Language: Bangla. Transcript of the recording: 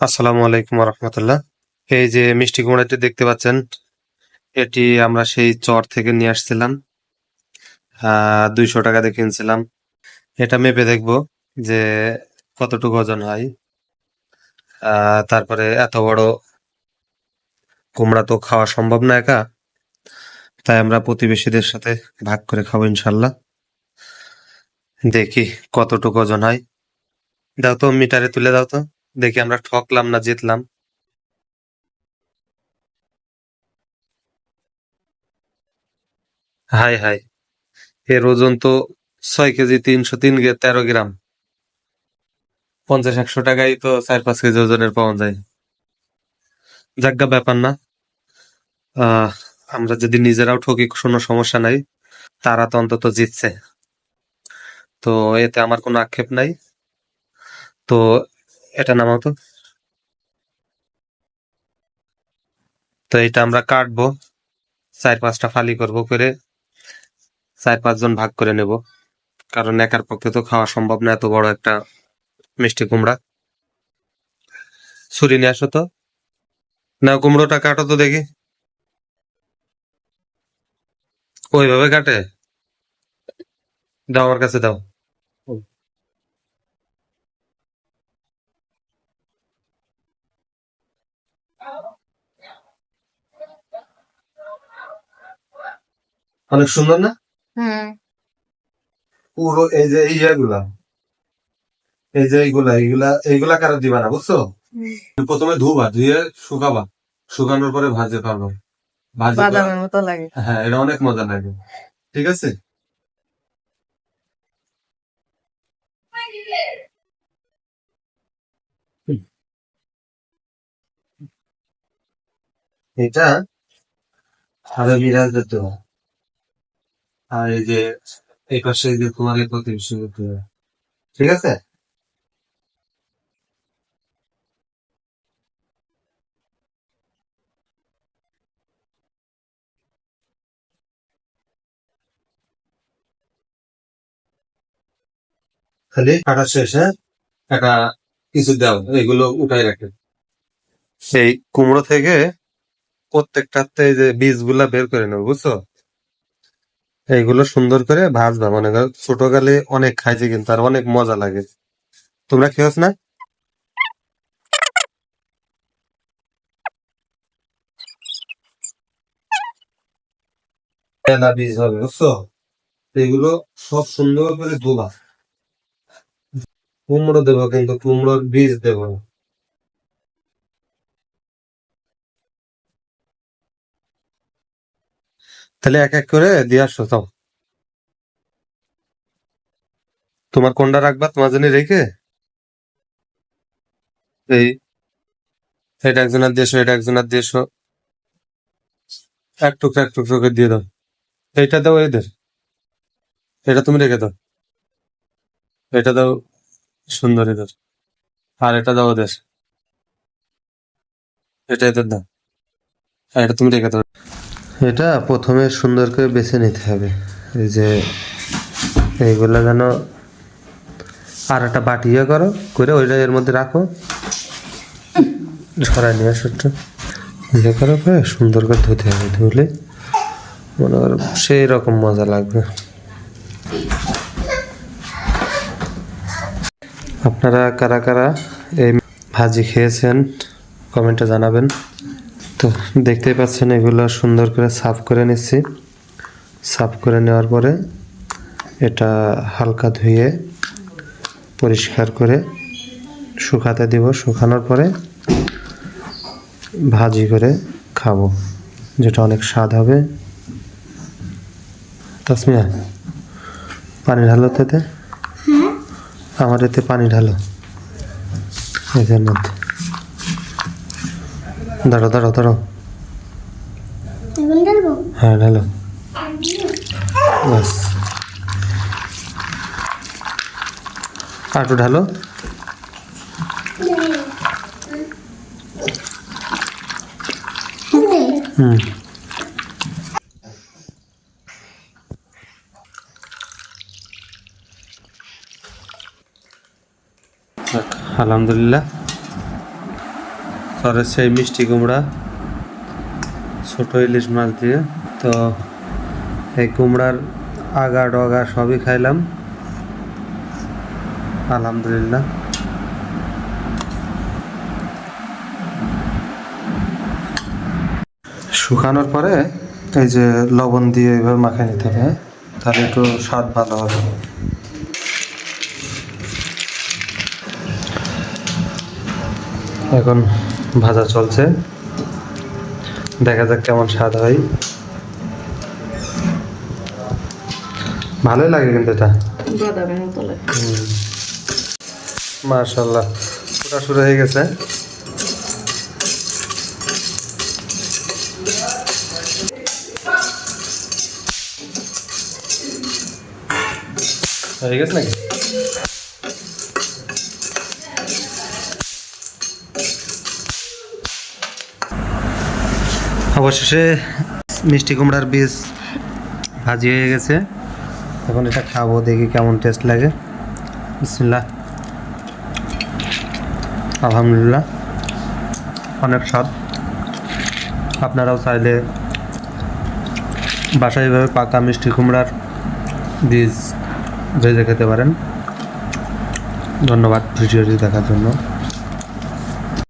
আসসালামু আলাইকুম রহমতুল্লাহ। এই যে মিষ্টি কুমড়াটি দেখতে পাচ্ছেন, এটি আমরা সেই চর থেকে নিয়ে আসছিলাম। 200 টাকা দিয়ে কিনছিলাম। এটা মেপে দেখবো যে কতটুকু ওজন হয়। তারপরে এত বড় কুমড়া তো খাওয়া সম্ভব না একা, তাই আমরা প্রতিবেশীদের সাথে ভাগ করে খাবো ইনশাল্লাহ। দেখি কতটুকু ওজন হয়। দাও তো, মিটারে তুলে দাও তো, দেখি আমরা ঠকলাম না জিতলাম। হাই হাই, এর ওজন তো 6 কেজি 313 গ্রাম। 50-100 টাকায় তো 4-5 কেজি ওজনের পাওয়া যায়। যাজ্ঞা ব্যাপার না। আহ আমরা যদি নিজেরাও ঠকি কোনো সমস্যা নাই, তারা তো অন্তত জিতছে, তো এতে আমার কোনো আক্ষেপ নাই। তো এটা নামাও তো। তো এটা আমরা কাটবো, 4-5টা ফালি করব করে 4-5 জন ভাগ করে নেব, কারণ একার পক্ষে তো খাওয়া সম্ভব না এত বড় একটা মিষ্টি কুমড়া। ছুরি নিয়ে আসো তো, না কুমড়োটা কাটো তো দেখি। ওইভাবে কাটে? দাও আমার কাছে দাও। অনেক সুন্দর না? হুম। পুরো এই যে ইয়াগুলা, এই যে এইগুলা এইগুলা এইগুলা কারো দিবা না, বুঝছো? প্রথমে ধুবা, ধুয়ে শুকাবা, শুকানোর পরে ভাজে পারবো। ভাজি করা, বাদামের মতো লাগে। হ্যাঁ, এটা অনেক মজা লাগে। ঠিক আছে। এটা আরো বিরাজ দিতে হয়। আর এই যে এই পাশে এই যে তোমার এই প্রতিবেশী দিতে হয়। ঠিক আছে। খালি কাটা শেষ, হ্যাঁ, একটা কিছু দাও, এগুলো উঠাই রাখে। সেই কুমড়ো থেকে প্রত্যেকটাতে এই যে বীজগুলা বের করে নেবো, বুঝছো? এইগুলো সুন্দর করে ভাজবা, মনে করো ছোট কালে অনেক খাইছি কিন্তু, আর অনেক মজা লাগে। তোমরা খেয়েছ না? মেলা বীজ হবে, বুঝছো? এগুলো সব সুন্দর করে ধোবা। কুমড়ো দেবো কিন্তু কুমড়োর বীজ দেবো না। তাহলে এক এক করে দিয়ে আসো, তাও। তোমার কোনটা রাখবা তোমার জন্য রেখে, এই এটা একজনের দেড়শো, এটা একজনের দেড়শো, এক টুকরো করে দিয়ে দাও। এইটা দাও এদের, এটা তুমি রেখে দাও। এটা দাও, সুন্দর এদের। আর এটা দাও ওদের, এটা এদের দাও। আর এটা তুমি রেখে দাও। এটা প্রথমে সুন্দর করে বেছে নিতে হবে, এই যে এইগুলা যেন, আর একটা বাটি ইয়ে করো করে ওইটা এর মধ্যে রাখো, ছড়াই নিয়ে আসো একটু। ইয়ে করার পরে সুন্দর করে ধুতে হবে, ধুলে মনে করো সেই রকম মজা লাগবে। আপনারা কারা কারা এই ভাজি খেয়েছেন কমেন্টে জানাবেন। তো দেখতেই পাচ্ছেন এগুলো সুন্দর করে সাফ করে নিচ্ছি। সাফ করে নেওয়ার পরে এটা হালকা ধুয়ে পরিষ্কার করে শুকাতে দিব, শুকানোর পরে ভাজি করে খাবো, যেটা অনেক স্বাদ হবে। তাসমিয়া, পানি ঢালো তো এতে, আমার এতে পানি ঢালো এদের মধ্যে। দাঁড়ো দাঁড়ো দাঁড়ো, হ্যাঁ ঢালো, বাস। আর একটু ঢালো। হুম, আলহামদুলিল্লাহ। শহরের সেই মিষ্টি কুমড়া ছোট ইলিশ মাছ দিয়ে। তো এই কুমড়ার আগা ডগা সবই খাইলাম আলহামদুলিল্লাহ। শুকানোর পরে এই যে লবণ দিয়ে এইভাবে মাখিয়ে নিতে হবে, তাহলে একটু স্বাদ ভালো হবে। এখন ভাজা চলছে, দেখা যাক কেমন স্বাদ হয়। ভালোই লাগে কিন্তু এটা, মাশাআল্লাহ ওটা শুরু হয়ে গেছে। হয়ে গেছে নাকি? অবশেষে মিষ্টি কুমড়ার বীজ ভাজি হয়ে গেছে। এখন এটা খাবো, দেখি কেমন টেস্ট লাগে। বিসমিল্লাহ। আলহামদুলিল্লাহ, অনেক স্বাদ। আপনারাও চাইলে বাসায় এইভাবে পাকা মিষ্টি কুমড়ার বীজ ভেজে খেতে পারেন। ধন্যবাদ ভিডিওটি দেখার জন্য।